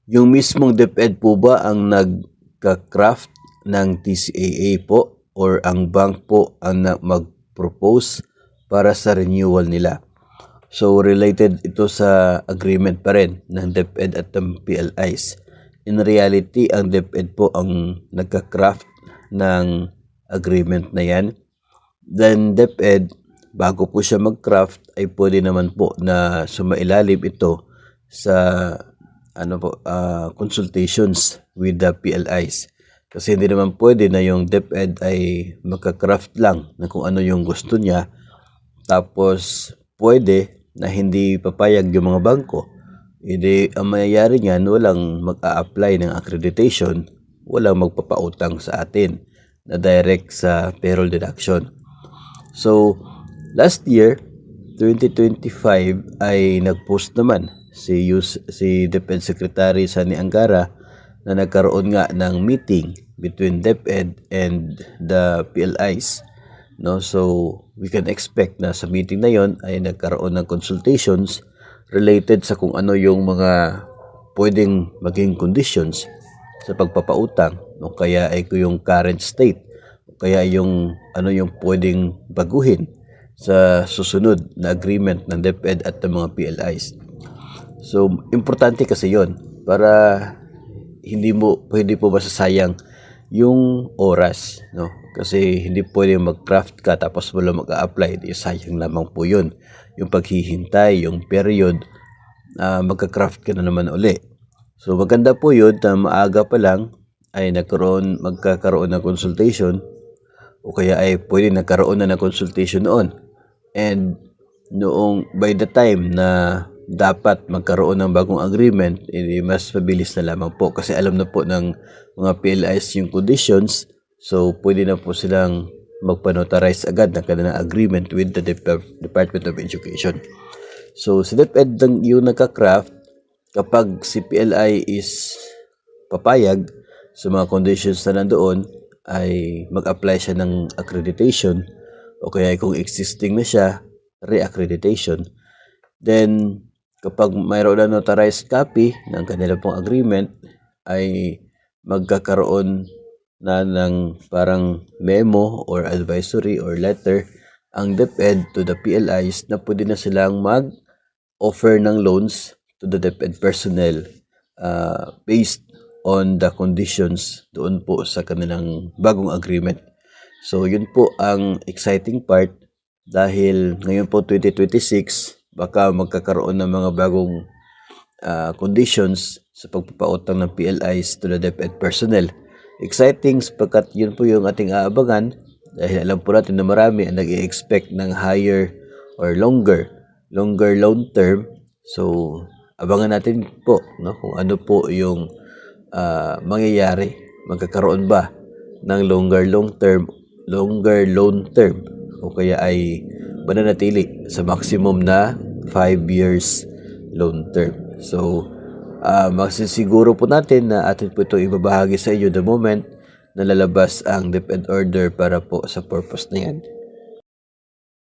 Yung mismong DepEd po ba ang nagka-craft ng TCAA po or ang bank po ang mag-propose para sa renewal nila? So related ito sa agreement pa rin ng DepEd at ng PLIs. In reality, ang DepEd po ang nagka-craft ng agreement na yan. Then DepEd, bago po siya mag-craft, ay pwede naman po na sumailalim ito sa consultations with the PLIs. Kasi hindi naman pwede na yung DepEd ay magka-craft lang na kung ano yung gusto niya, tapos pwede na hindi papayag yung mga bangko. Hindi, ang mayayari niyan, walang mag-a-apply ng accreditation, walang magpapautang sa atin na direct sa payroll deduction. So, last year, 2025, ay nag-post naman si DepEd Secretary Sani Angara na nagkaroon nga ng meeting between DepEd and the PLIs. No? So, we can expect na sa meeting na yon ay nagkaroon ng consultations related sa kung ano yung mga pwedeng maging conditions sa pagpapautang, o kaya ay yung current state, o kaya yung ano yung pwedeng baguhin sa susunod na agreement ng DepEd at ng mga PLIs. So, importante kasi yon para hindi po masasayang yung oras, no? Kasi hindi pwede mag-craft ka tapos wala mag-a-apply, di sayang lamang po yun. Yung paghihintay, yung period, magka-craft ka na naman uli. So, maganda po yun na maaga pa lang ay magkakaroon ng consultation, o kaya ay pwede nagkaroon na ng consultation noon. And noong by the time na dapat magkaroon ng bagong agreement, mas mabilis na lamang po kasi alam na po ng mga PLIs yung conditions. So pwede na po silang magpa-notarize agad ng kanilang agreement with the Department of Education. So si DepEd yung nagka-craft, kapag si PLI is papayag sa mga conditions na nandoon, ay mag-apply siya ng accreditation, o kaya kung existing na siya, re-accreditation. Then, kapag mayroon na notarized copy ng kanila pong agreement, ay magkakaroon na ng parang memo or advisory or letter ang DepEd to the PLIs na pwede na silang mag-offer ng loans to the DepEd personnel based on the conditions doon po sa kanilang bagong agreement. So, yun po ang exciting part dahil ngayon po 2026, baka magkakaroon ng mga bagong conditions sa pagpapautang ng PLIs to the DepEd personnel. Exciting sapagkat yun po yung ating aabangan dahil alam po natin na marami ang nag-i-expect ng higher or longer loan term. So, abangan natin po, no, kung ano po yung mangyayari. Magkakaroon ba ng longer loan term o kaya ay mananatili sa maximum na 5 years loan term. So, magsisiguro po natin na atin po itong ibabahagi sa inyo the moment na lalabas ang DepEd order para po sa purpose na yan.